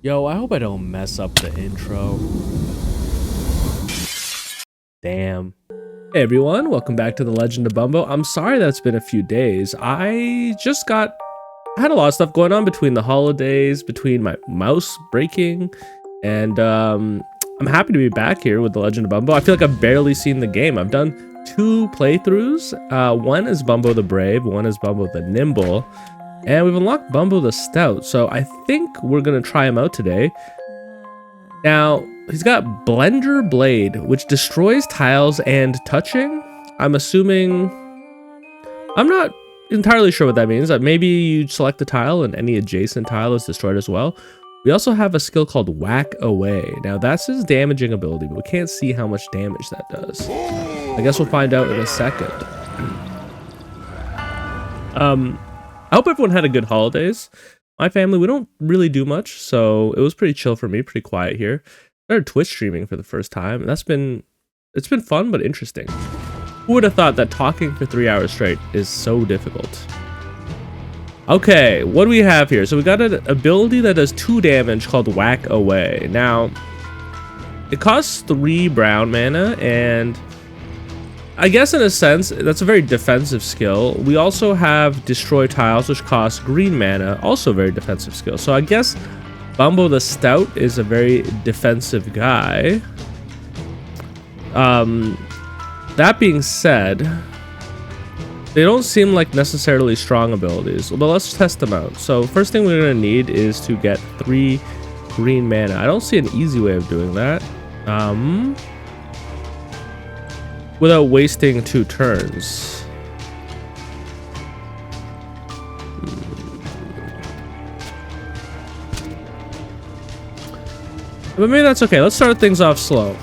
Yo, I hope I don't mess up the intro. Damn. Hey everyone, welcome back to the Legend of Bumbo. I'm sorry that it's been a few days. I had a lot of stuff going on between the holidays, between my mouse breaking, and I'm happy to be back here with the Legend of Bumbo. I feel like I've barely seen the game. I've done 2 playthroughs. One is Bumbo the Brave, one is Bumbo the Nimble. And we've unlocked Bumbo the Stout, so I think we're gonna try him out today. Now, he's got Blender Blade, which destroys tiles and touching. I'm assuming... I'm not entirely sure what that means. Maybe you select a tile and any adjacent tile is destroyed as well. We also have a skill called Whack Away. Now, that's his damaging ability, but we can't see how much damage that does. I guess we'll find out in a second. I hope everyone had a good holidays. My family, we don't really do much, so it was pretty chill for me, pretty quiet here. I started Twitch streaming for the first time, and it's been fun but interesting. Who would have thought that talking for 3 hours straight is so difficult? Okay, what do we have here? So we got an ability that does 2 damage called Whack Away. Now, it costs 3 brown mana, and I guess in a sense, that's a very defensive skill. We also have Destroy Tiles, which costs green mana, also a very defensive skill. So I guess Bumbo the Stout is a very defensive guy. That being said, they don't seem like necessarily strong abilities, but let's test them out. So first thing we're gonna need is to get 3 green mana. I don't see an easy way of doing that. Without wasting 2 turns. But maybe that's okay. Let's start things off slow.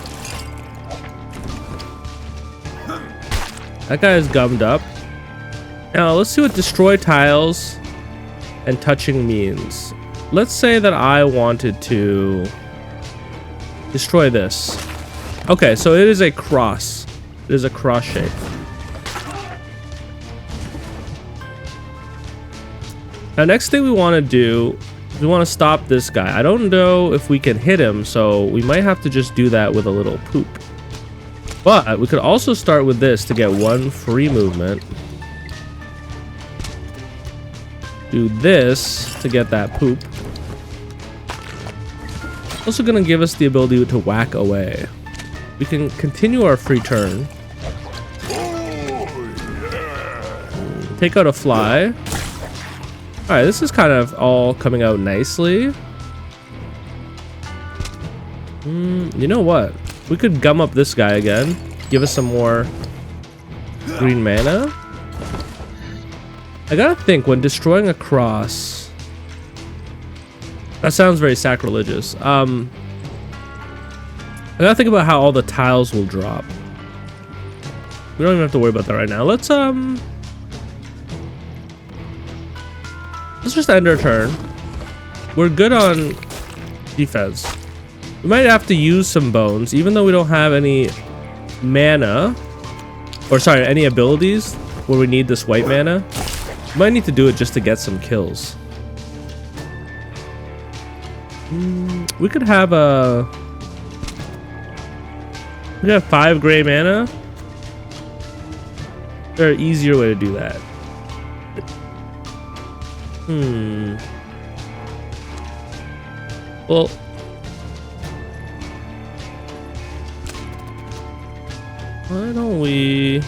That guy is gummed up. Now let's see what destroy tiles and touching means. Let's say that I wanted to destroy this. Okay, so it is a cross. It is a cross shape. Now next thing we want to do, we want to stop this guy. I don't know if we can hit him, so we might have to just do that with a little poop. But we could also start with this to get 1 free movement. Do this to get that poop. Also gonna give us the ability to whack away. We can continue our free turn. Take out a fly. Alright, this is kind of all coming out nicely. You know what? We could gum up this guy again. Give us some more green mana. I gotta think, when destroying a cross... That sounds very sacrilegious. I gotta think about how all the tiles will drop. We don't even have to worry about that right now. Let's just end our turn. We're good on defense. We might have to use some bones, even though we don't have any mana. Or sorry, any abilities where we need this white mana. We might need to do it just to get some kills. We could have a... We have 5 gray mana. Is there an easier way to do that? Well, why don't we...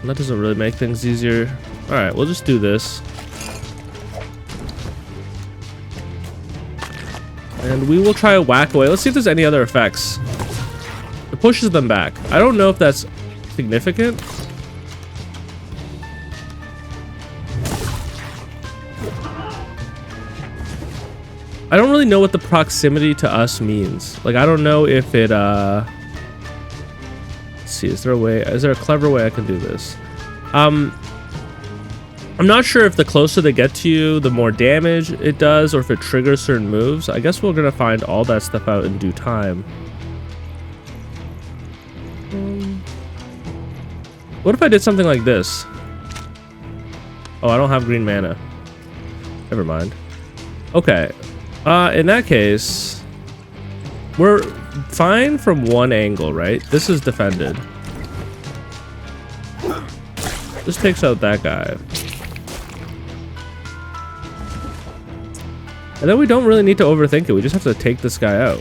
That doesn't really make things easier. Alright, we'll just do this. And we will try a whack away. Let's see if there's any other effects. It pushes them back. I don't know if that's significant. I don't really know what the proximity to us means. Like, I don't know if it, let's see, is there a clever way I can do this? I'm not sure if the closer they get to you, the more damage it does, or if it triggers certain moves. I guess we're gonna find all that stuff out in due time. What if I did something like this? Oh, I don't have green mana. Never mind. Okay. In that case, we're fine from one angle, right? This is defended. This takes out that guy. And then we don't really need to overthink it. We just have to take this guy out.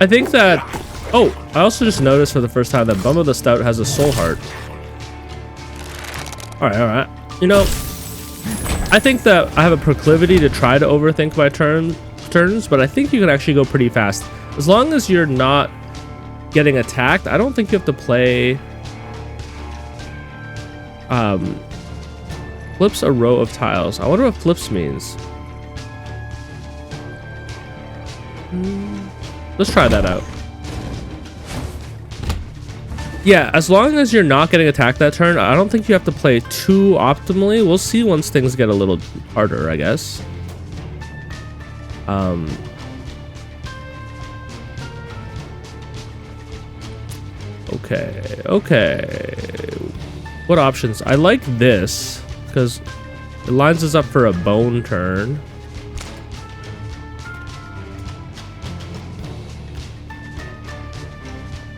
I think that... Oh, I also just noticed for the first time that Bumbo the Stout has a soul heart. Alright, alright. You know, I think that I have a proclivity to try to overthink my turns, but I think you can actually go pretty fast. As long as you're not getting attacked, I don't think you have to play... flips a row of tiles. I wonder what flips means. Let's try that out. Yeah, as long as you're not getting attacked that turn, I don't think you have to play too optimally. We'll see once things get a little harder, I guess. Okay, okay. What options? I like this because it lines us up for a bone turn.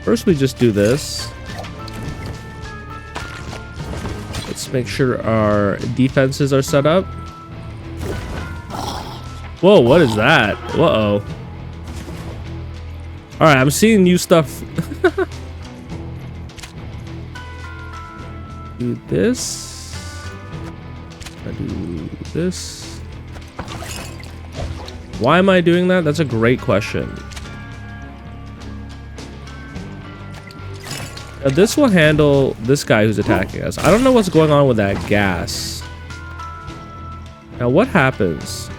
First, we just do this. Let's make sure our defenses are set up. Whoa, what is that? Uh-oh. All right, I'm seeing new stuff. Do this. I do this. Why am I doing that? That's a great question. Now this will handle this guy who's attacking us. I don't know what's going on with that gas. Now what happens?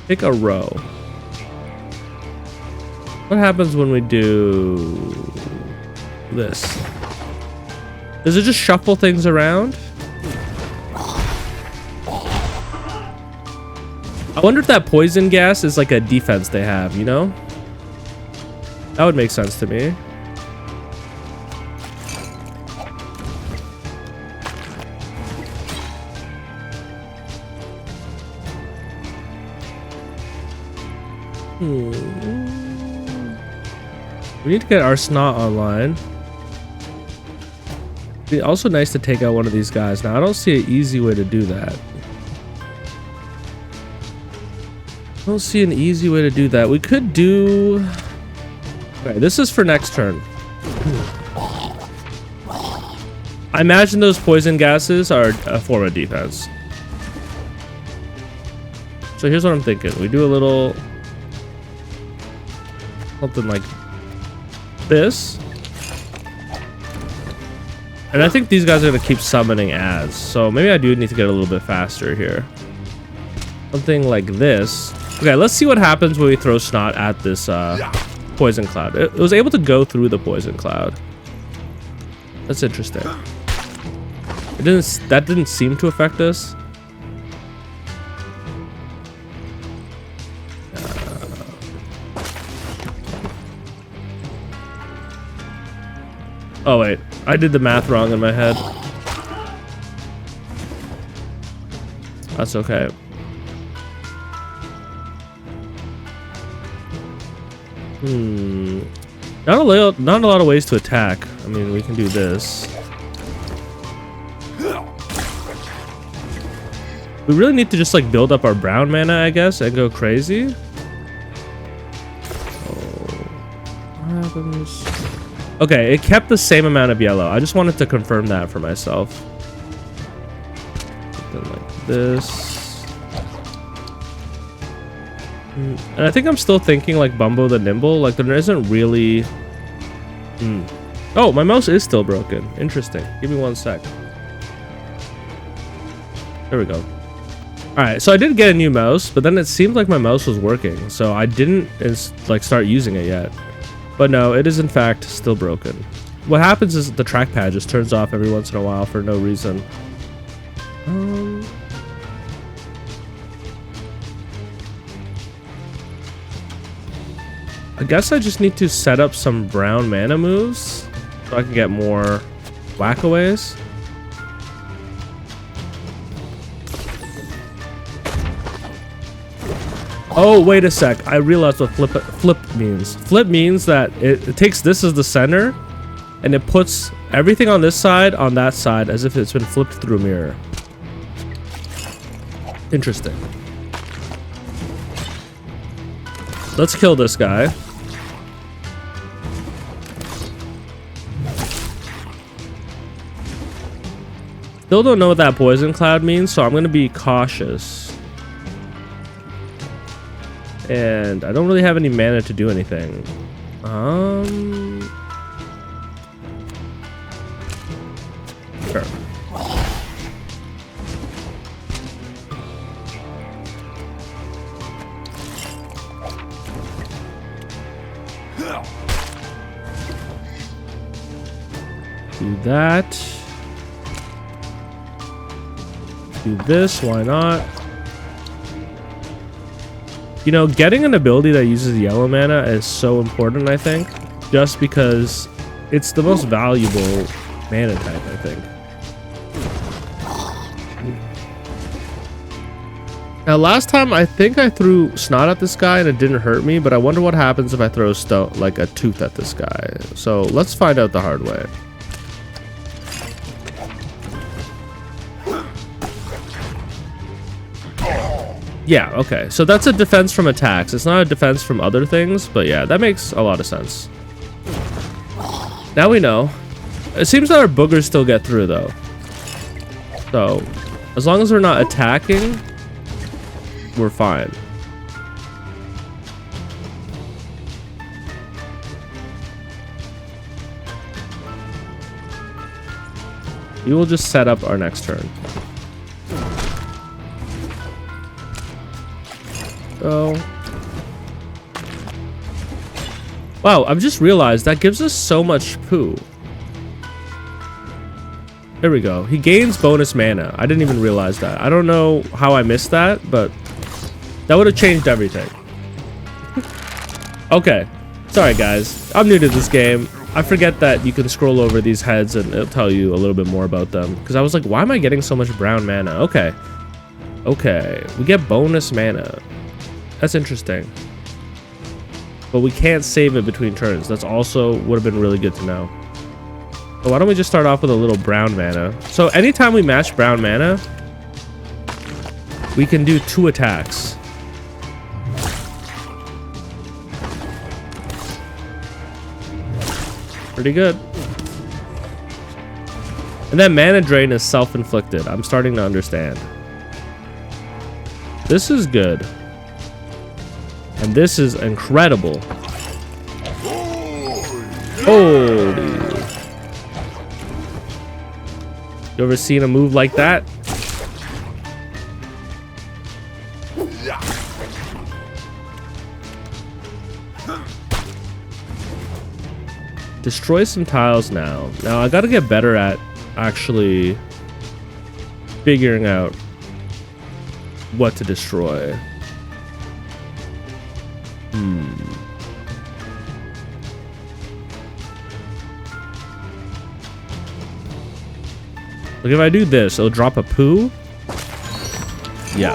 Pick a row. What happens when we do this? Does it just shuffle things around? I wonder if that poison gas is like a defense they have, you know? That would make sense to me. We need to get our snot online. It'd be also nice to take out one of these guys. Now, I don't see an easy way to do that. I don't see an easy way to do that. We could do... Okay, this is for next turn. I imagine those poison gases are a form of defense. So here's what I'm thinking. We do a little... something like this. And I think these guys are going to keep summoning ads. So maybe I do need to get a little bit faster here. Something like this. Okay, let's see what happens when we throw snot at this poison cloud. It was able to go through the poison cloud. That's interesting. That didn't seem to affect us. Oh wait, I did the math wrong in my head. That's okay. Not a lot of ways to attack. I mean, we can do this. We really need to just like build up our brown mana, I guess, and go crazy. What happens? Okay, it kept the same amount of yellow. I just wanted to confirm that for myself. Something like this. And I think I'm still thinking like Bumbo the Nimble. Like there isn't really... Oh, my mouse is still broken. Interesting. Give me 1 sec. There we go. Alright, so I did get a new mouse, but then it seemed like my mouse was working. So I didn't like start using it yet. But no, it is in fact still broken. What happens is the trackpad just turns off every once in a while for no reason. I guess I just need to set up some brown mana moves so I can get more whackaways. Oh, wait a sec. I realized what flip means. Flip means that it takes this as the center and it puts everything on this side on that side as if it's been flipped through a mirror. Interesting. Let's kill this guy. Still don't know what that poison cloud means, so I'm going to be cautious. And I don't really have any mana to do anything. Sure. Do that. Do this, why not? You know, getting an ability that uses yellow mana is so important, I think. Just because it's the most valuable mana type, I think. Now, last time, I think I threw Snot at this guy and it didn't hurt me, but I wonder what happens if I throw like a tooth at this guy. So, let's find out the hard way. Yeah, okay. So that's a defense from attacks. It's not a defense from other things, but yeah, that makes a lot of sense. Now we know. It seems that our boogers still get through, though. So, as long as we're not attacking, we're fine. We will just set up our next turn. Oh. Wow, I've just realized that gives us so much poo. There we go. He gains bonus mana. I didn't even realize that. I don't know how I missed that, but that would have changed everything. Okay. Sorry, guys. I'm new to this game. I forget that you can scroll over these heads and it'll tell you a little bit more about them. Because I was like, why am I getting so much brown mana? Okay. Okay. We get bonus mana. That's interesting. But we can't save it between turns. That's also would have been really good to know. But why don't we just start off with a little brown mana? So anytime we match brown mana, we can do 2 attacks. Pretty good. And that mana drain is self-inflicted. I'm starting to understand. This is good. And this is incredible. Holy. You ever seen a move like that? Destroy some tiles now. Now I gotta get better at actually figuring out what to destroy. Look, if I do this, it'll drop a poo. Yeah.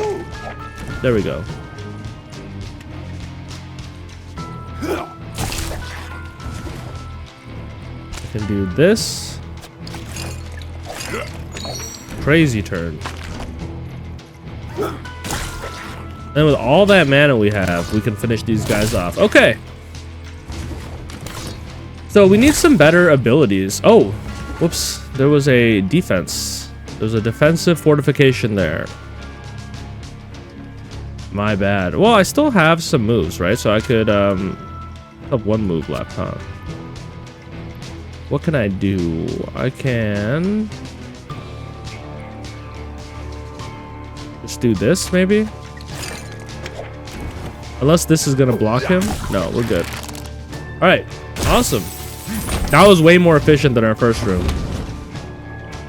There we go. I can do this. Crazy turn. And with all that mana we have, we can finish these guys off. Okay. So we need some better abilities. Oh, whoops. There was a defense. There's a defensive fortification there. My bad. Well, I still have some moves, right? So I could have 1 move left, huh? What can I do? I can just do this, maybe? Unless this is gonna block him. No, we're good. All right, awesome. That was way more efficient than our first room.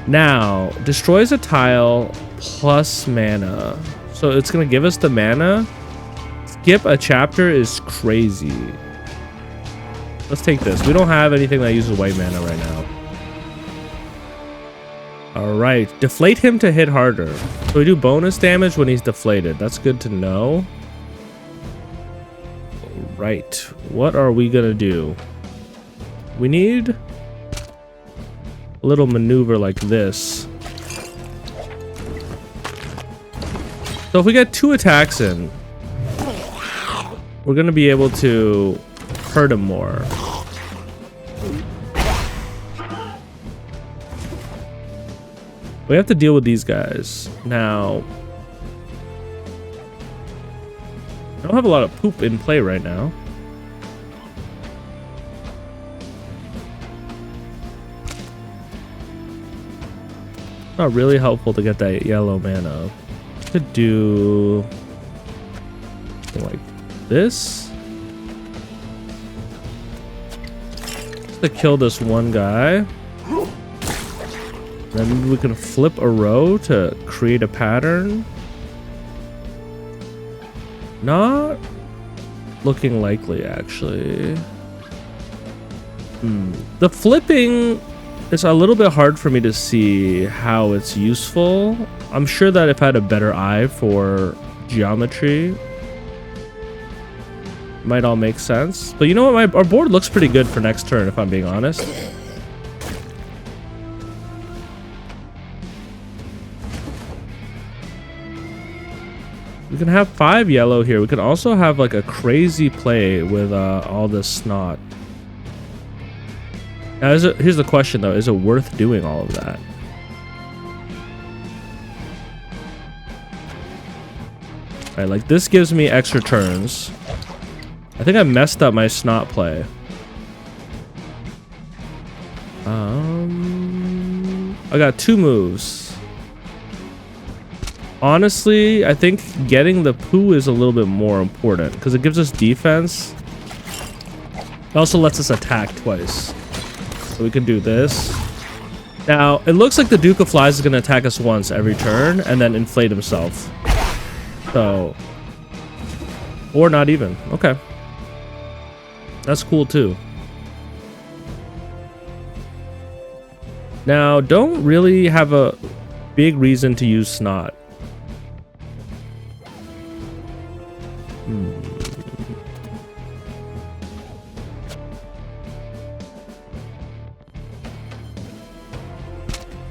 Now, destroys a tile plus mana. So it's gonna give us the mana. Skip a chapter is crazy. Let's take this. We don't have anything that uses white mana right now. Alright. Deflate him to hit harder. So we do bonus damage when he's deflated. That's good to know. Right. What are we gonna do? We need a little maneuver like this. So if we get 2 attacks in, we're gonna be able to hurt him more. We have to deal with these guys. Now, I don't have a lot of poop in play right now. Not really helpful to get that yellow mana. Could do something like this. Just to kill this one guy. Then we can flip a row to create a pattern. Not looking likely, actually. The flipping is a little bit hard for me to see how it's useful. I'm sure that if I had a better eye for geometry, it might all make sense. But you know what? Our board looks pretty good for next turn, if I'm being honest. We can have 5 yellow here. We can also have like a crazy play with all this snot. Now, here's the question though: is it worth doing all of that? Right, like this gives me extra turns. I think I messed up my snot play. I got 2 moves. Honestly, I think getting the poo is a little bit more important because it gives us defense. It also lets us attack twice. So we can do this. Now, it looks like the Duke of Flies is going to attack us once every turn and then inflate himself. So, or not even. Okay. That's cool too. Now, don't really have a big reason to use snot.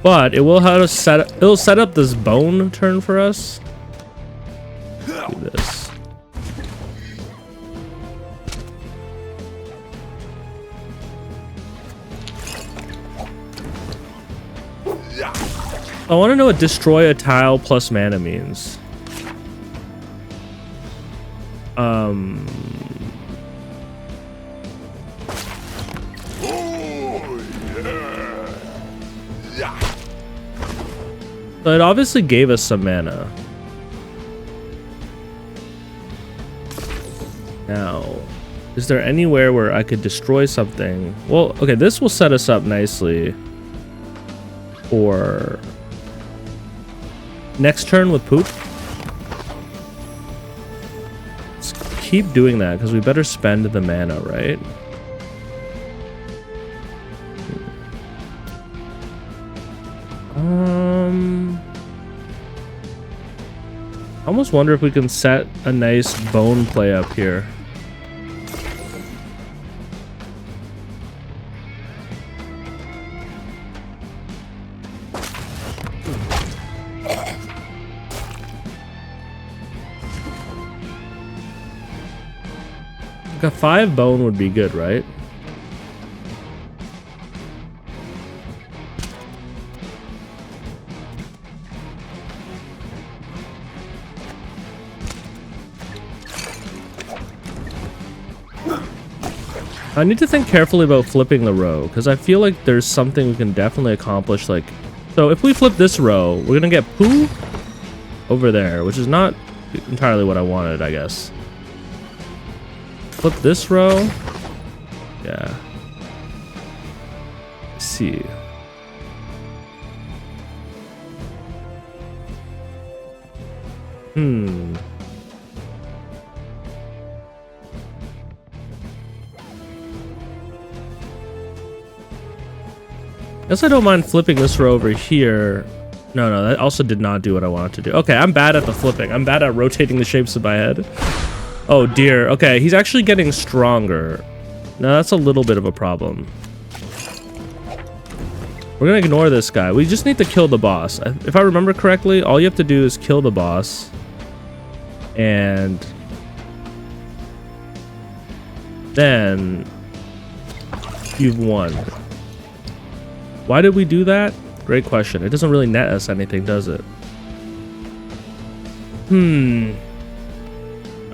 But it will have us it'll set up this bone turn for us. Do this. I want to know what destroy a tile plus mana means. So it obviously gave us some mana. Now, is there anywhere where I could destroy something? Well, okay, this will set us up nicely for next turn with poop. Let's keep doing that because we better spend the mana, right? I almost wonder if we can set a nice bone play up here. Like a 5 bone would be good, right? I need to think carefully about flipping the row because I feel like there's something we can definitely accomplish. Like, so if we flip this row, we're gonna get poo over there, which is not entirely what I wanted, I guess. Flip this row. Yeah. Let's see. Guess I don't mind flipping this row over here. No, that also did not do what I wanted to do. Okay, I'm bad at the flipping. I'm bad at rotating the shapes of my head. Oh dear. Okay, he's actually getting stronger. Now that's a little bit of a problem. We're gonna ignore this guy. We just need to kill the boss. If I remember correctly, all you have to do is kill the boss. And then you've won. Why did we do that? Great question. It doesn't really net us anything, does it?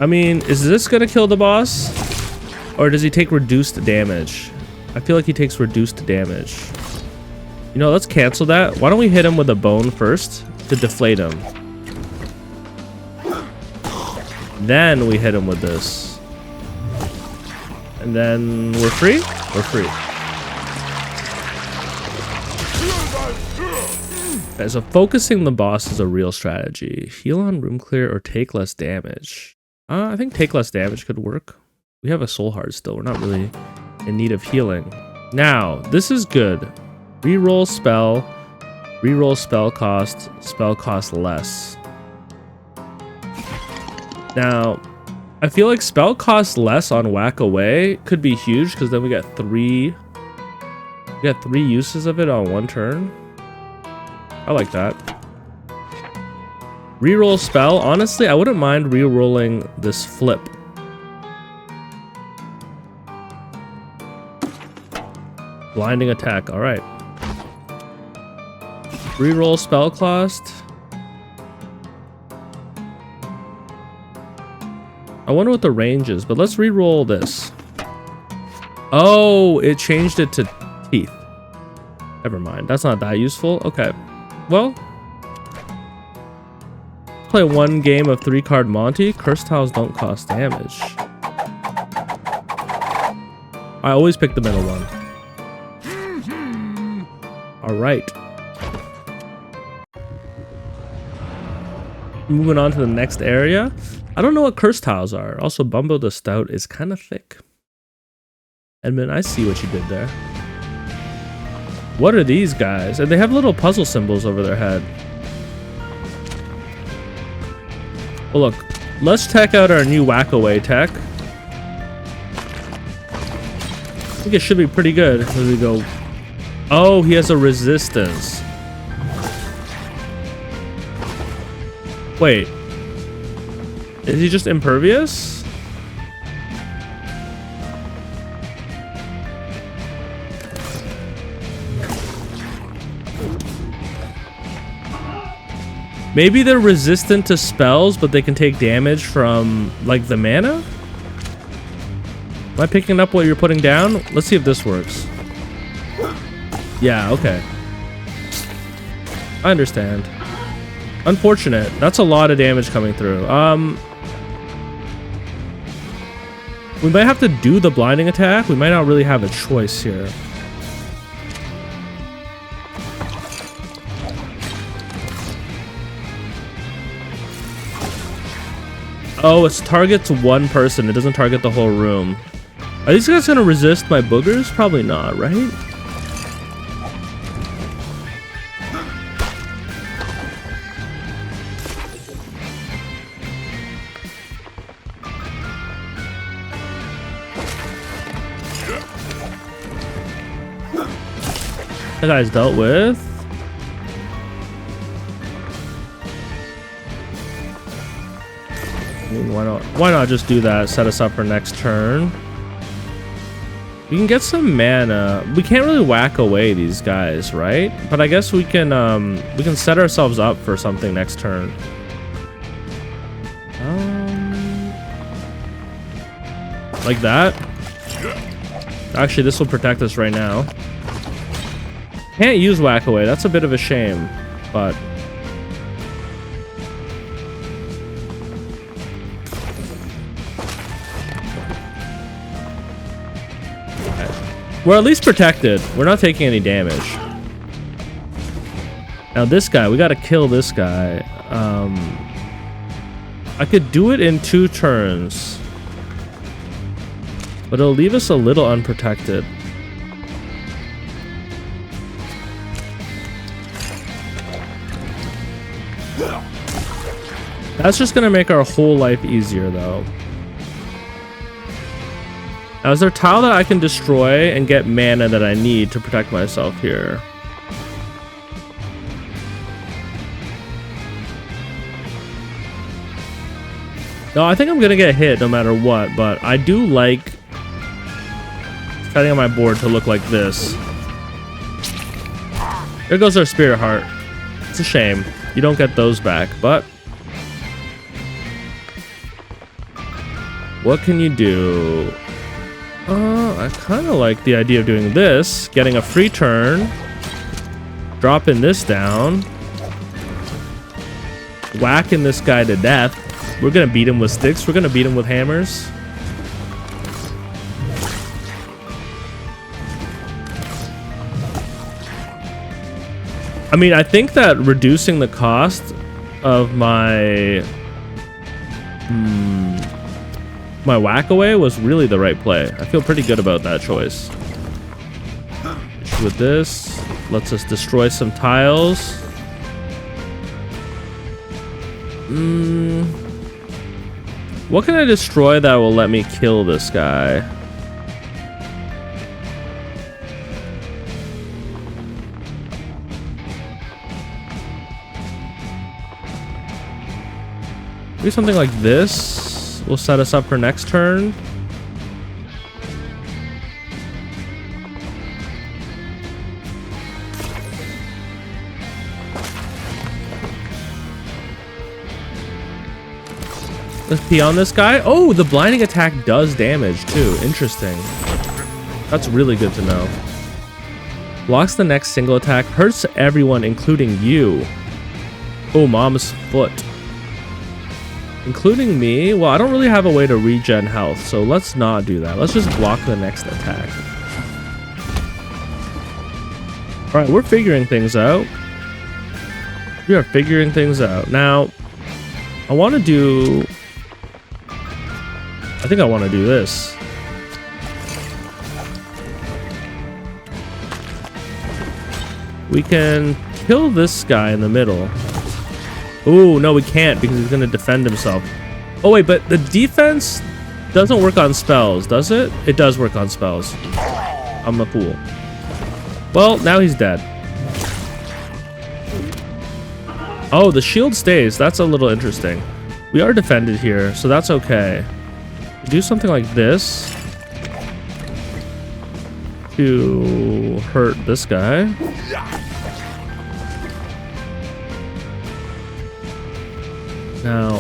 I mean, is this gonna kill the boss? Or does he take reduced damage? I feel like he takes reduced damage. You know, let's cancel that. Why don't we hit him with a bone first to deflate him? Then we hit him with this. And then we're free? We're free. Okay, so focusing the boss is a real strategy. Heal on room clear or take less damage. I think take less damage could work. We have a soul heart still. We're not really in need of healing. Now, this is good. Reroll spell cost less. Now, I feel like spell cost less on whack away could be huge because then we get three uses of it on one turn. I like that. Reroll spell. Honestly, I wouldn't mind rerolling this flip. Blinding attack. All right. Reroll spell cost. I wonder what the range is, but let's reroll this. Oh, it changed it to teeth. Never mind. That's not that useful. Okay. Well, play one game of 3-card Monty. Curse tiles don't cost damage. I always pick the middle one. All right. Moving on to the next area. I don't know what curse tiles are. Also, Bumbo the Stout is kind of thick. Edmund, I see what you did there. What are these guys? And they have little puzzle symbols over their head. Well, look. Let's check out our new whack-away tech. I think it should be pretty good as we go. Oh, he has a resistance. Wait. Is he just impervious? Maybe they're resistant to spells, but they can take damage from, like, the mana? Am I picking up what you're putting down? Let's see if this works. Yeah, okay. I understand. Unfortunate. That's a lot of damage coming through. We might have to do the blinding attack. We might not really have a choice here. Oh, it targets one person. It doesn't target the whole room. Are these guys gonna resist my boogers? Probably not, right? That guy's dealt with. I mean, why not just do that? Set us up for next turn. We can get some mana. We can't really whack away these guys, right? But I guess we can set ourselves up for something next turn. Like that. Actually, this will protect us right now. Can't use whack away. That's a bit of a shame, but we're at least protected. We're not taking any damage. Now this guy, we gotta kill this guy. I could do it in 2 turns, but it'll leave us a little unprotected. That's just gonna make our whole life easier though. Now, is there a tile that I can destroy and get mana that I need to protect myself here? No, I think I'm gonna get hit no matter what, but I do like setting on my board to look like this. There goes our spirit heart. It's a shame. You don't get those back, but what can you do? I kind of like the idea of doing this, getting a free turn, dropping this down, whacking this guy to death. We're gonna beat him with sticks. We're gonna beat him with hammers. I mean, I think that reducing the cost of my my whack away was really the right play. I feel pretty good about that choice. With this, lets us destroy some tiles. What can I destroy that will let me kill this guy? Maybe something like this will set us up for next turn. Let's pee on this guy. Oh, the blinding attack does damage too. Interesting. That's really good to know. Blocks the next single attack. Hurts everyone, including you. Oh, mom's foot. Including me? Well, I don't really have a way to regen health, so let's not do that. Let's just block the next attack. Alright, we're figuring things out. We are figuring things out. Now, I want to do... I think I want to do this. We can kill this guy in the middle. Oh, no, we can't because he's going to defend himself. Oh, wait, but the defense doesn't work on spells, does it? It does work on spells. I'm a fool. Well, now he's dead. Oh, the shield stays. That's a little interesting. We are defended here, so that's okay. Do something like this to hurt this guy. Now,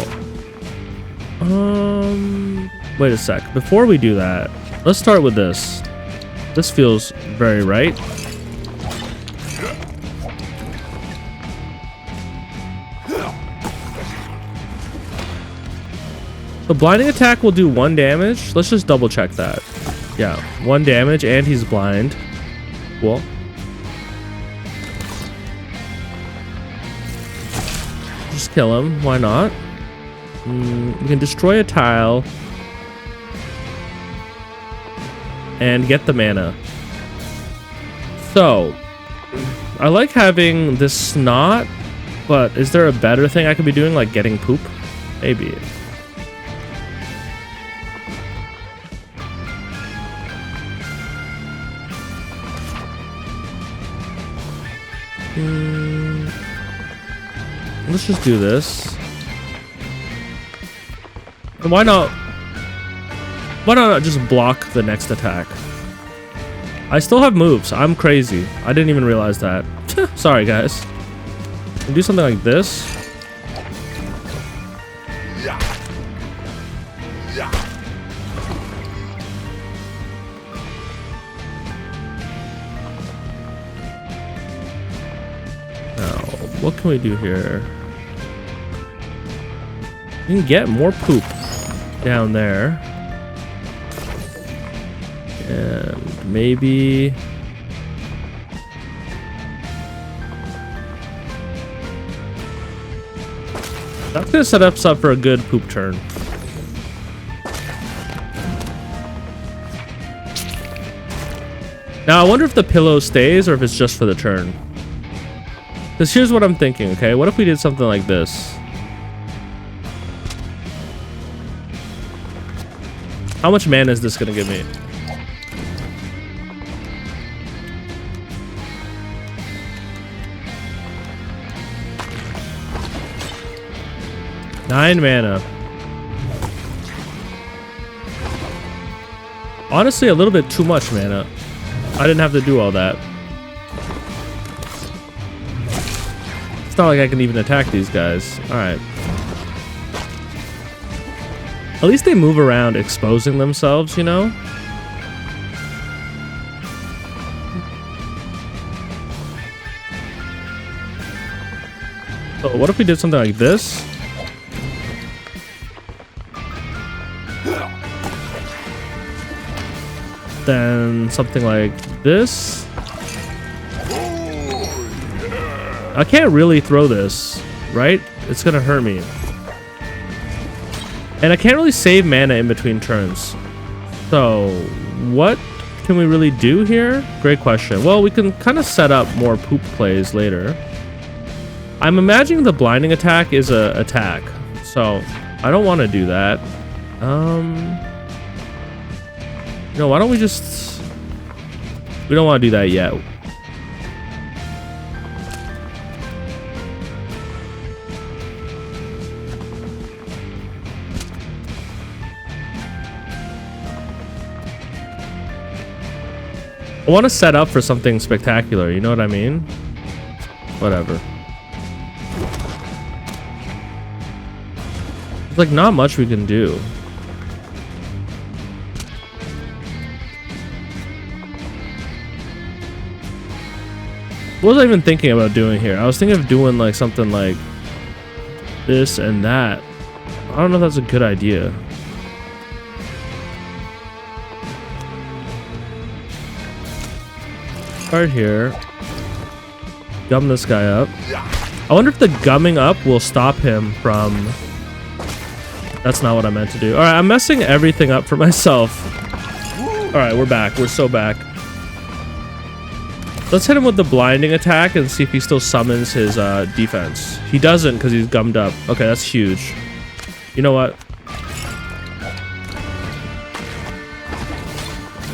wait a sec. Before we do that, let's start with this. This feels very right. The blinding attack will do 1 damage. Let's just double check that. Yeah, 1 damage and he's blind. Cool. Just kill him. Why not? We can destroy a tile and get the mana. So, I like having this snot, but is there a better thing I could be doing, like getting poop? Maybe. Let's just do this. And why not just block the next attack? I still have moves. I'm crazy. I didn't even realize that. Sorry, guys. Can do something like this. What can we do here? We can get more poop down there. And maybe... that's gonna set us up for a good poop turn. Now I wonder if the pillow stays or if it's just for the turn. Because here's what I'm thinking, okay? What if we did something like this? How much mana is this gonna give me? Nine mana. Honestly, a little bit too much mana. I didn't have to do all that. It's not like I can even attack these guys. Alright. At least they move around exposing themselves, you know? So what if we did something like this? Then something like this. I can't really throw this, right? It's gonna hurt me. And I can't really save mana in between turns. So, what can we really do here? Great question. Well, we can kind of set up more poop plays later. I'm imagining the blinding attack is a attack. So, I don't want to do that. No, why don't we just... We don't want to do that yet. I want to set up for something spectacular, you know what I mean? Whatever. There's like not much we can do. What was I even thinking about doing here? I was thinking of doing like something like this and that. I don't know if that's a good idea. Start here. Gum this guy up. I wonder if the gumming up will stop him from... That's not what I meant to do. Alright, I'm messing everything up for myself. Alright, we're back. We're so back. Let's hit him with the blinding attack and see if he still summons his defense. He doesn't because he's gummed up. Okay, that's huge. You know what?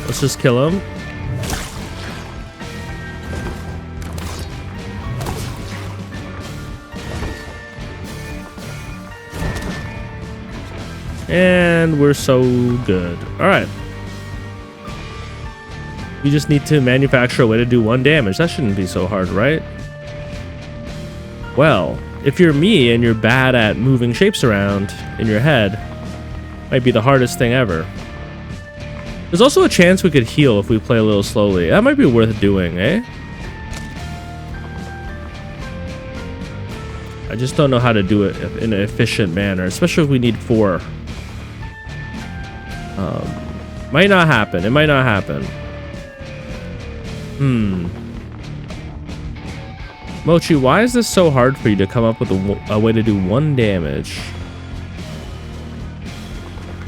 Let's just kill him. And we're so good. All right. We just need to manufacture a way to do 1 damage. That shouldn't be so hard, right? Well, if you're me and you're bad at moving shapes around in your head, might be the hardest thing ever. There's also a chance we could heal if we play a little slowly. That might be worth doing, eh? I just don't know how to do it in an efficient manner, especially if we need 4. Might not happen. It might not happen. Mochi, why is this so hard for you to come up with a way to do 1 damage?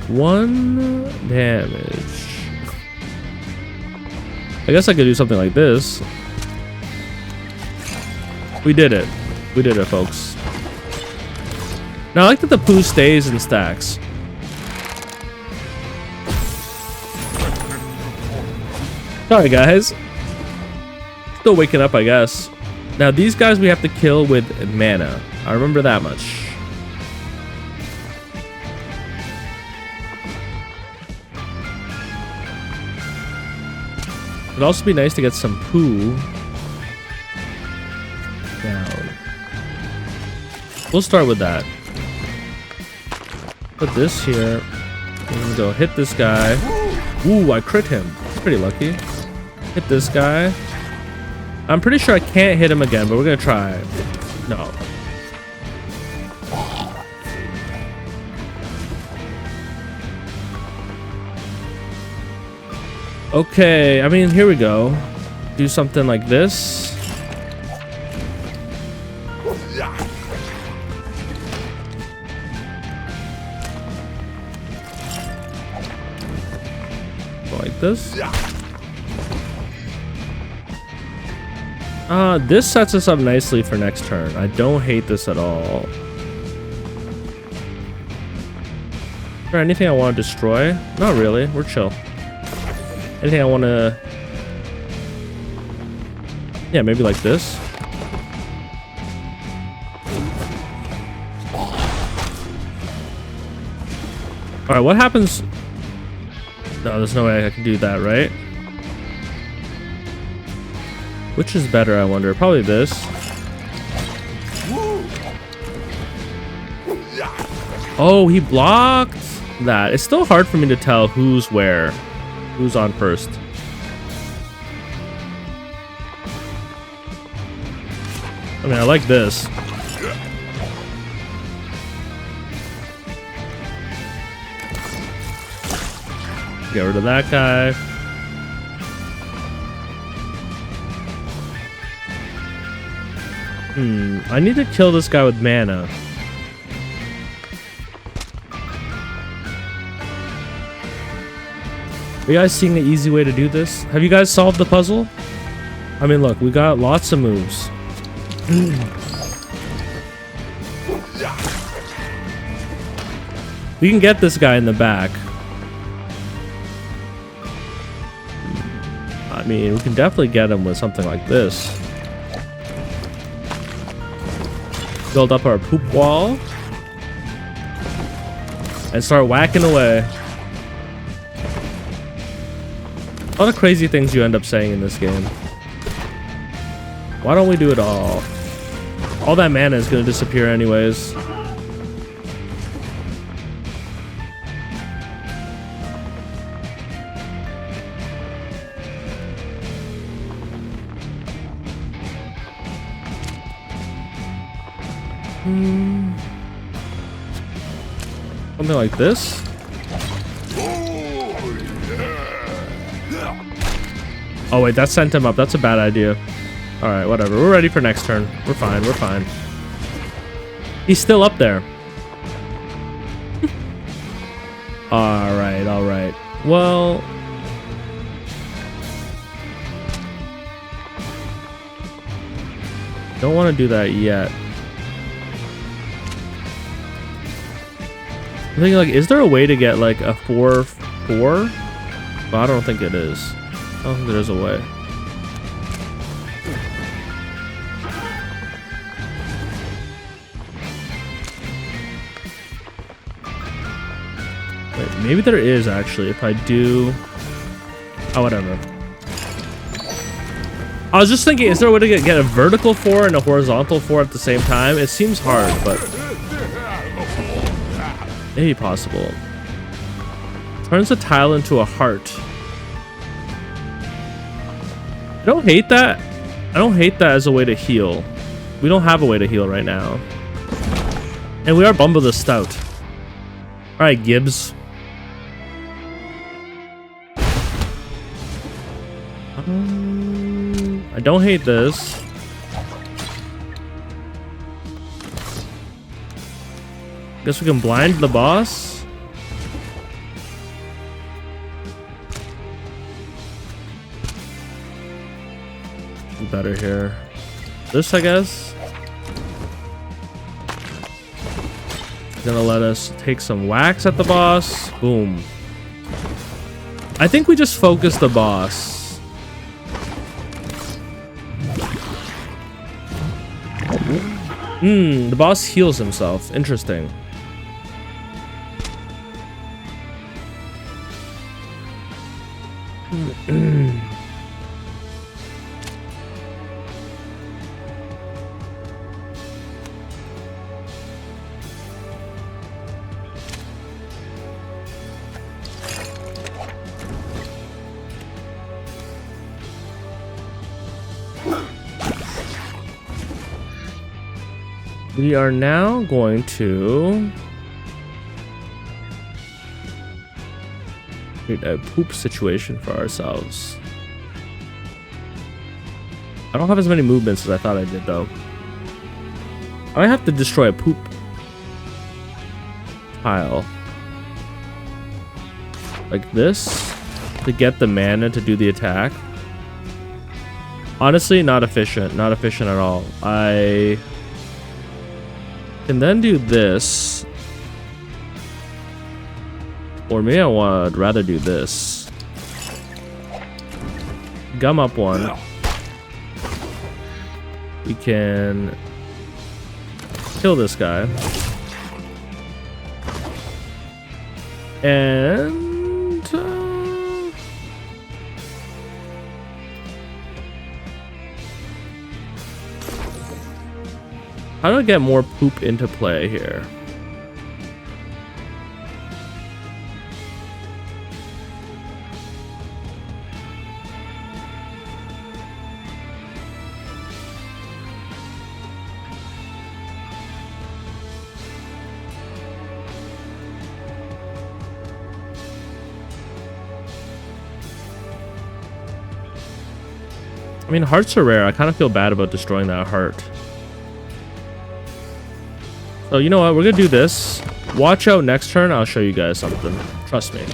1 damage. I guess I could do something like this. We did it. We did it, folks. Now, I like that the poo stays in stacks. Sorry, guys. Still waking up, I guess. Now, these guys we have to kill with mana. I remember that much. It'd also be nice to get some poo down. We'll start with that. Put this here. And go hit this guy. Ooh, I crit him. That's pretty lucky. Hit this guy. I'm pretty sure I can't hit him again, but we're gonna try. No. Okay, I mean, here we go. Do something like this. Go like this. This sets us up nicely for next turn. I don't hate this at all. Or anything I want to destroy? Not really. We're chill. Anything I want to... Yeah, maybe like this. Alright, what happens... No, there's no way I can do that, right? Which is better, I wonder? Probably this. Oh, he blocked that. It's still hard for me to tell who's where. Who's on first. I mean, I like this. Get rid of that guy. I need to kill this guy with mana. Are you guys seeing the easy way to do this? Have you guys solved the puzzle? I mean, look, we got lots of moves. We can get this guy in the back. I mean, we can definitely get him with something like this. Build up our poop wall. And start whacking away. A lot of crazy things you end up saying in this game. Why don't we do it all? All that mana is going to disappear anyways. Something like this. Oh wait, that sent him up. That's a bad idea. Alright, whatever. We're ready for next turn. We're fine, we're fine. He's still up there. Alright, alright. Well... don't want to do that yet. I'm thinking, like, is there a way to get, like, a 4/4? But I don't think it is. I don't think there is a way. Wait, maybe there is, actually, if I do... oh, whatever. I was just thinking, is there a way to get a vertical 4 and a horizontal 4 at the same time? It seems hard, but... maybe possible. Turns the tile into a heart. I don't hate that. I don't hate that as a way to heal. We don't have a way to heal right now. And we are Bumbo the Stout. Alright, Gibs. I don't hate this. Guess we can blind the boss. Better here. This, I guess. Gonna let us take some whacks at the boss. Boom. I think we just focus the boss. The boss heals himself. Interesting. We are now going to create a poop situation for ourselves. I don't have as many movements as I thought I did, though. I have to destroy a poop tile. Like this to get the mana to do the attack. Honestly, not efficient. Not efficient at all. I can then do this. Or maybe I would rather do this. Gum up one. We can kill this guy. And how do I get more poop into play here? I mean, hearts are rare. I kind of feel bad about destroying that heart. So, you know what? We're going to do this. Watch out next turn. I'll show you guys something. Trust me.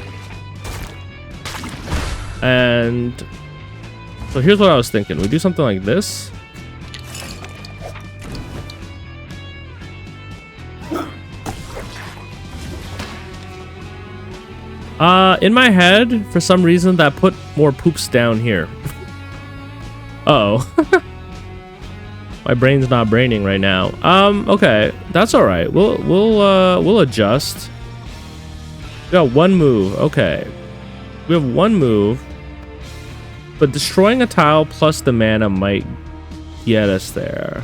And so here's what I was thinking. We do something like this. In my head, for some reason, that put more poops down here. Uh-oh. My brain's not braining right now. Okay, that's all right. We'll adjust. We got one move. Okay, we have one move, but destroying a tile plus the mana might get us there.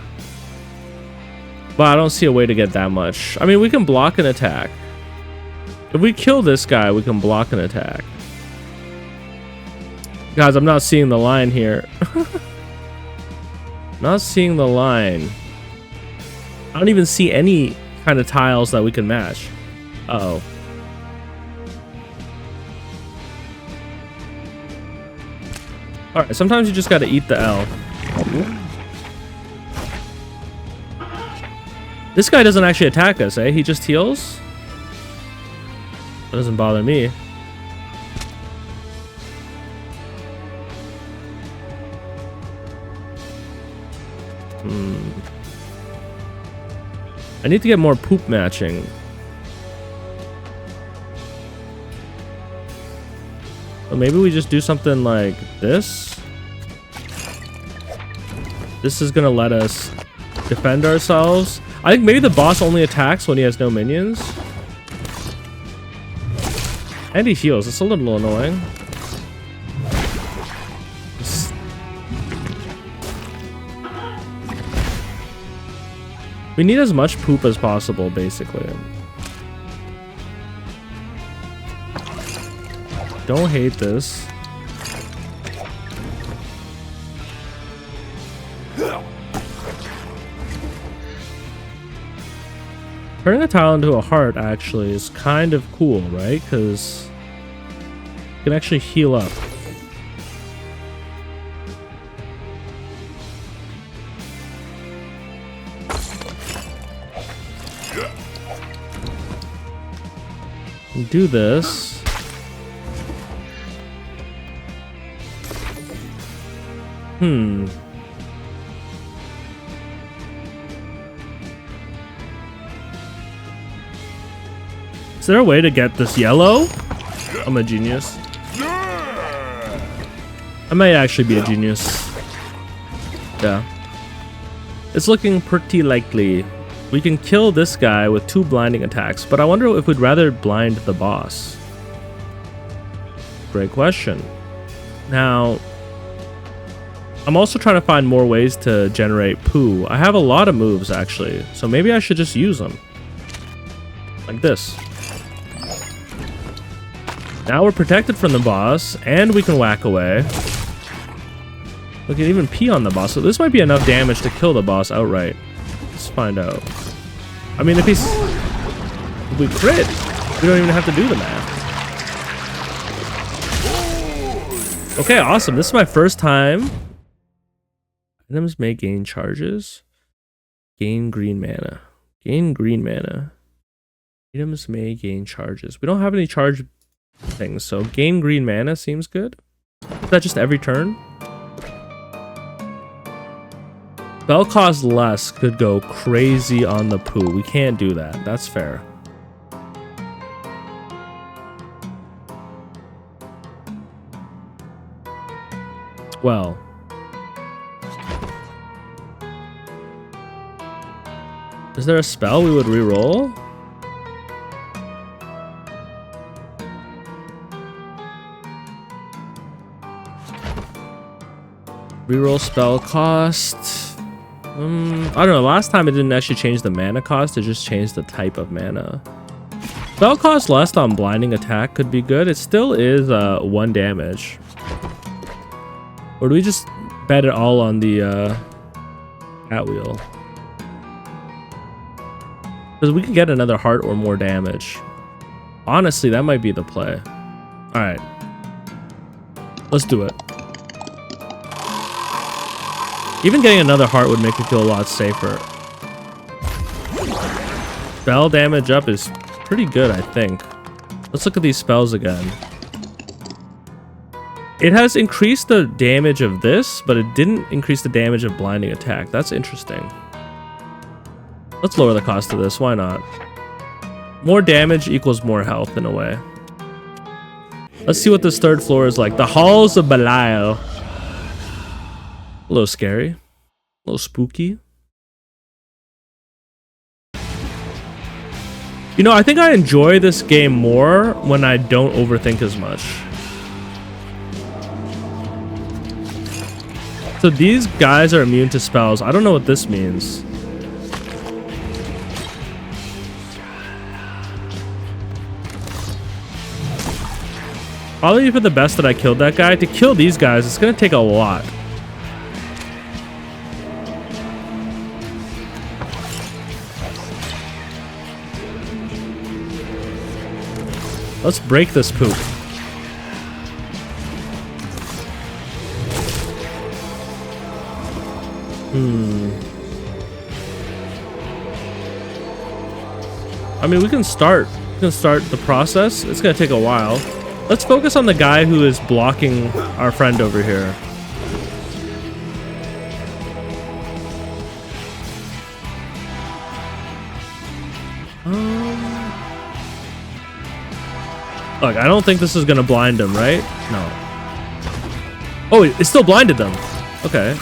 But I don't see a way to get that much. I mean, we can block an attack. If we kill this guy, we can block an attack. Guys, I'm not seeing the line here. Not seeing the line. I don't even see any kind of tiles that we can match. Uh-oh. Alright, sometimes you just gotta eat the L. This guy doesn't actually attack us, eh? He just heals? That doesn't bother me. I need to get more poop matching. So maybe we just do something like this. This is gonna let us defend ourselves. I think maybe the boss only attacks when he has no minions. And he heals. It's a little annoying. We need as much poop as possible, basically. Don't hate this. Turning a tile into a heart actually is kind of cool, right? Because you can actually heal up. Do this. Is there a way to get this yellow? I'm a genius. I might actually be a genius. Yeah. It's looking pretty likely. We can kill this guy with 2 blinding attacks, but I wonder if we'd rather blind the boss. Great question. Now, I'm also trying to find more ways to generate poo. I have a lot of moves, actually, so maybe I should just use them. Like this. Now we're protected from the boss, and we can whack away. We can even pee on the boss, so this might be enough damage to kill the boss outright. Let's find out. I mean, if we crit, we don't even have to do the math. Okay, awesome. This is my first time. Items may gain charges. Gain green mana. Gain green mana. Items may gain charges. We don't have any charge things, so gain green mana seems good. Is that just every turn? Spell cost less could go crazy on the poo. We can't do that. That's fair. Well. Is there a spell we would re-roll? Reroll spell cost. I don't know. Last time it didn't actually change the mana cost. It just changed the type of mana. Spell cost less on blinding attack could be good. It still is 1 damage. Or do we just bet it all on the at wheel? Because we could get another heart or more damage. Honestly, that might be the play. All right. Let's do it. Even getting another heart would make me feel a lot safer. Spell damage up is pretty good, I think. Let's look at these spells again. It has increased the damage of this, but it didn't increase the damage of blinding attack. That's interesting. Let's lower the cost of this. Why not? More damage equals more health in a way. Let's see what this third floor is like. The Halls of Belial. A little scary. A little spooky. You know, I think I enjoy this game more when I don't overthink as much. So these guys are immune to spells. I don't know what this means. Probably for the best that I killed that guy. To kill these guys, it's gonna take a lot. Let's break this poop. I mean, we can start the process. It's gonna take a while. Let's focus on the guy who is blocking our friend over here. Look, I don't think this is gonna blind him, right? No. Oh, it still blinded them. Okay,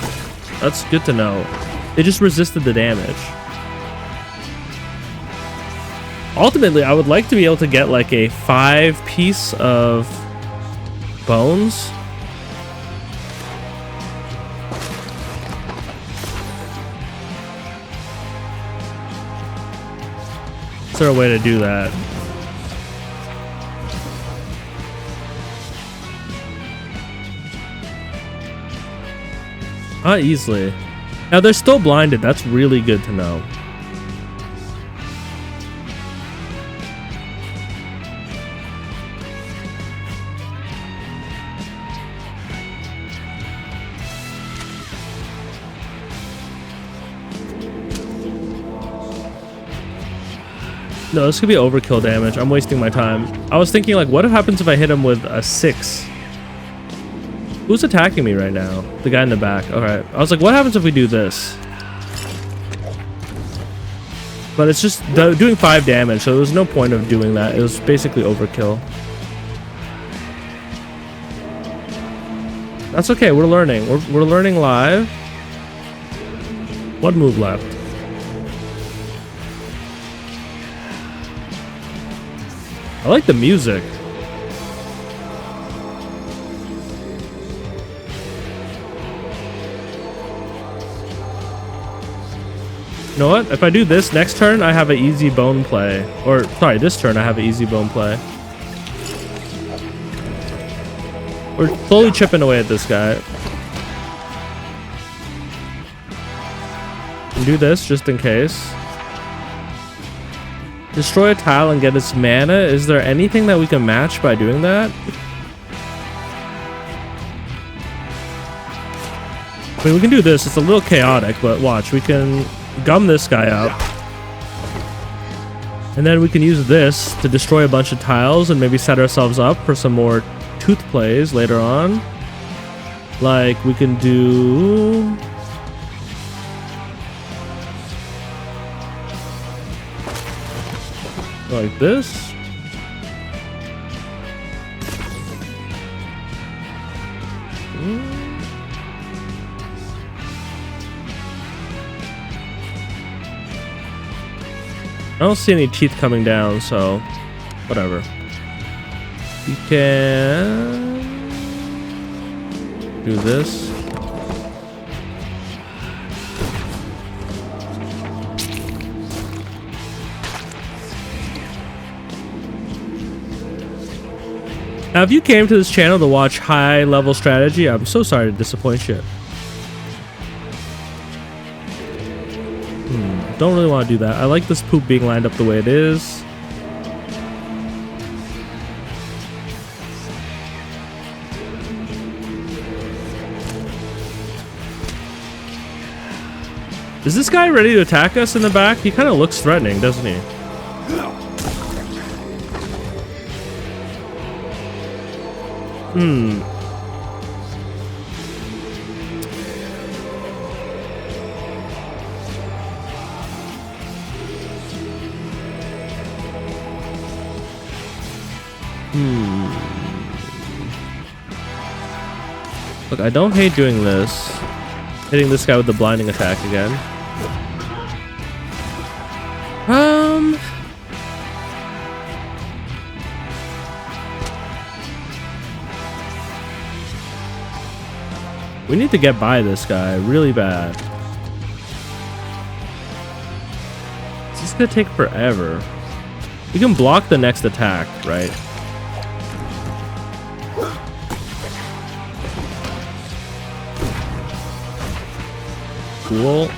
that's good to know. They just resisted the damage. Ultimately, I would like to be able to get like a 5-piece of bones. Is there a way to do that? Not easily. Now they're still blinded. That's really good to know. No, this could be overkill damage. I'm wasting my time. I was thinking, like, what happens if I hit him with a 6? Who's attacking me right now? The guy in the back. Alright. I was like, what happens if we do this? But it's just doing 5 damage, so there was no point of doing that. It was basically overkill. That's okay. We're learning. We're learning live. One move left. I like the music. You know what? If I do this next turn, I have an easy bone play. Or, sorry, this turn I have an easy bone play. We're slowly chipping away at this guy. And do this just in case. Destroy a tile and get its mana. Is there anything that we can match by doing that? I mean, we can do this. It's a little chaotic, but watch. We can gum this guy up. And then we can use this to destroy a bunch of tiles and maybe set ourselves up for some more tooth plays later on. Like, we can do... like this. don't see any teeth coming down, so whatever. You can do this. Now, if you came to this channel to watch high-level strategy, I'm so sorry to disappoint you. Don't really want to do that. I like this poop being lined up the way it is. Is this guy ready to attack us in the back? He kind of looks threatening, doesn't he? Look, I don't hate doing this. Hitting this guy with the blinding attack again. We need to get by this guy really bad. This is gonna take forever. We can block the next attack, right? Cool.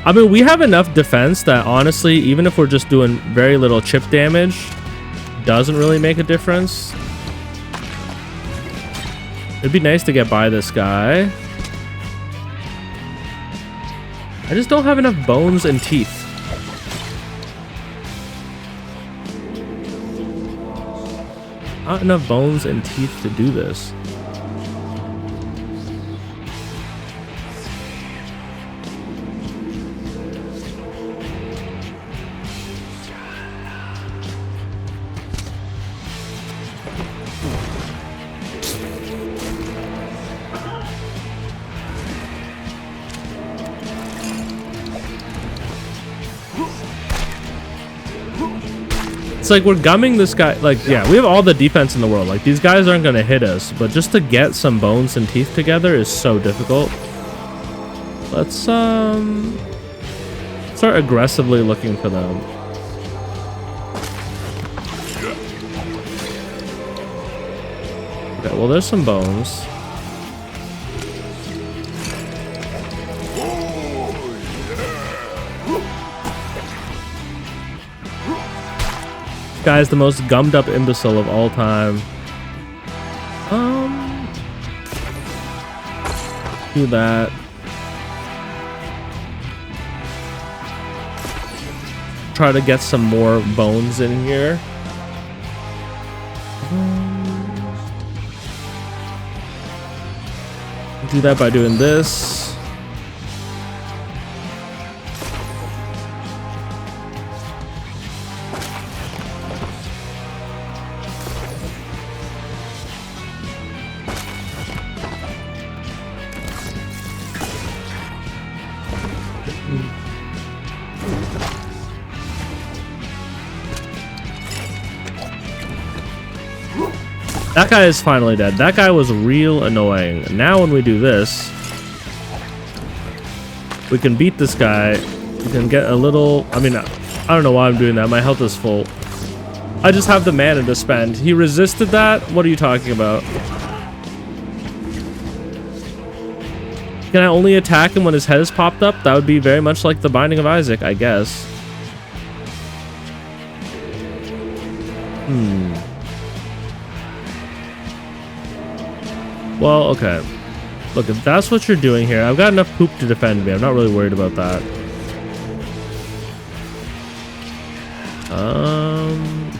I mean, we have enough defense that honestly, even if we're just doing very little chip damage, doesn't really make a difference. It'd be nice to get by this guy. I just don't have enough bones and teeth. Not enough bones and teeth to do this. It's like we're gumming this guy. Like, yeah, we have all the defense in the world. Like, these guys aren't gonna hit us, but just to get some bones and teeth together is so difficult. Let's start aggressively looking for them. Okay, well, there's some bones. Guy's the most gummed up imbecile of all time. Do that. Try to get some more bones in here. Do that by doing this. That guy is finally dead. That guy was real annoying. Now when we do this, we can beat this guy. We can get a little... I mean, I don't know why I'm doing that. My health is full. I just have the mana to spend. He resisted that? What are you talking about? Can I only attack him when his head is popped up? That would be very much like the Binding of Isaac, I guess. Well, okay. Look, if that's what you're doing here, I've got enough poop to defend me. I'm not really worried about that.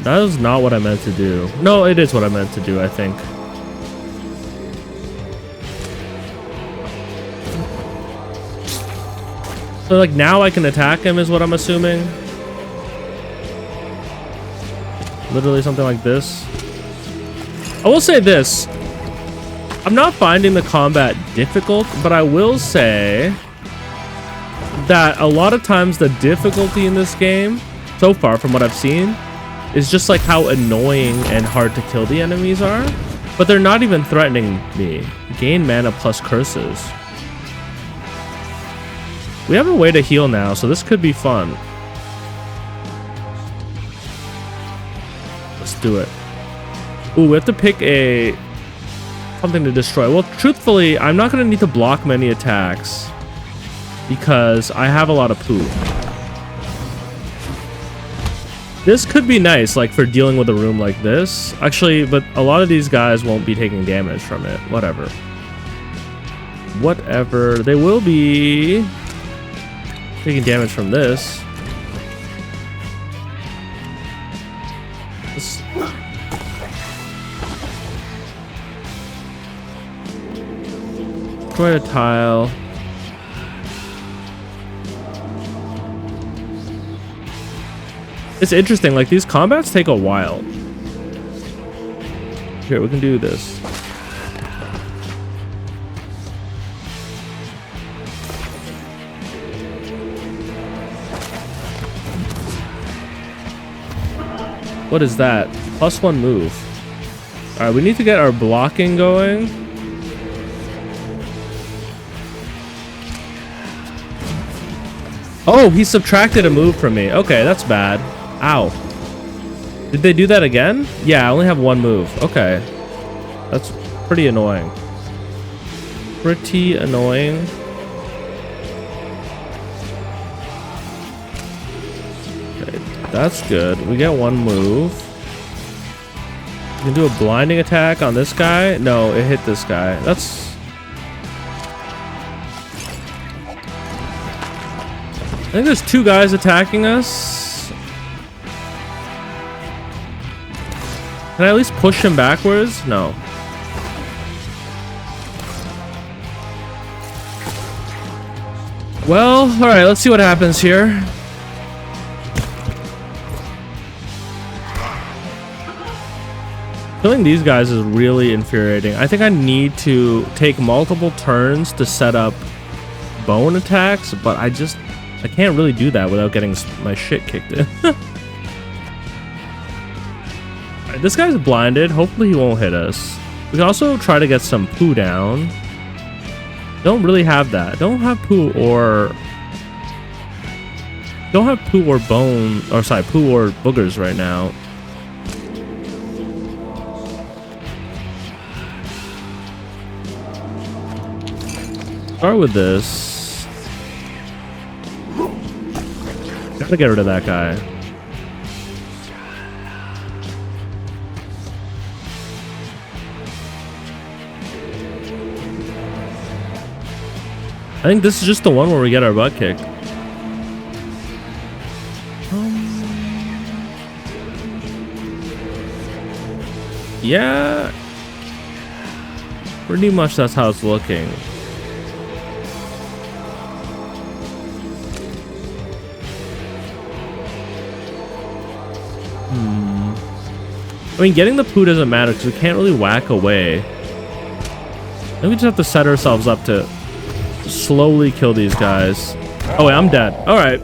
That is not what I meant to do. No, it is what I meant to do, I think. So, like, now I can attack him is what I'm assuming. Literally something like this. I will say this. I'm not finding the combat difficult, but I will say that a lot of times the difficulty in this game, so far from what I've seen, is just like how annoying and hard to kill the enemies are. But they're not even threatening me. Gain mana plus curses. We have a way to heal now, so this could be fun. Let's do it. Ooh, we have to pick something to destroy. Well, truthfully, I'm not going to need to block many attacks because I have a lot of poop. This could be nice, like for dealing with a room like this. Actually, but a lot of these guys won't be taking damage from it. Whatever. Whatever. They will be taking damage from this. Destroy a tile. It's interesting, like these combats take a while. Here, we can do this. What is that? +1 move. All right, we need to get our blocking going. Oh, he subtracted a move from me. Okay, that's bad. Ow. Did they do that again? Yeah, I only have 1 move. Okay. That's pretty annoying. Pretty annoying. Okay, that's good. We get 1 move. We can do a blinding attack on this guy. No, it hit this guy. That's... I think there's 2 guys attacking us. Can I at least push him backwards? No. Well, alright, let's see what happens here. Killing these guys is really infuriating. I think I need to take multiple turns to set up bone attacks, but I can't really do that without getting my shit kicked in. Right, this guy's blinded. Hopefully he won't hit us. We can also try to get some poo down. Don't really have that. Don't have poo or bone, or sorry, poo or boogers right now. Start with this. Gotta get rid of that guy. I think this is just the one where we get our butt kicked. Yeah. Pretty much that's how it's looking. I mean, getting the poo doesn't matter because we can't really whack away. I think we just have to set ourselves up to slowly kill these guys. Oh wait, I'm dead. All right.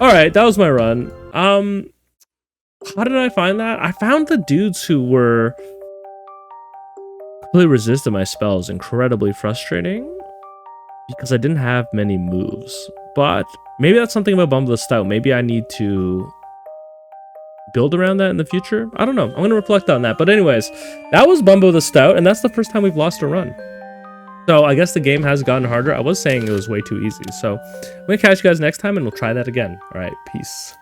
All right, that was my run. How did I find that? I found the dudes who were completely resisted my spells incredibly frustrating because I didn't have many moves. But maybe that's something about Bumbo the Stout. Maybe I need to build around that in the future. I don't know. I'm gonna reflect on that. But anyways, that was Bumbo the Stout, and that's the first time we've lost a run. So I guess the game has gotten harder. I was saying it was way too easy. So I'm gonna catch you guys next time, and we'll try that again. All right, peace.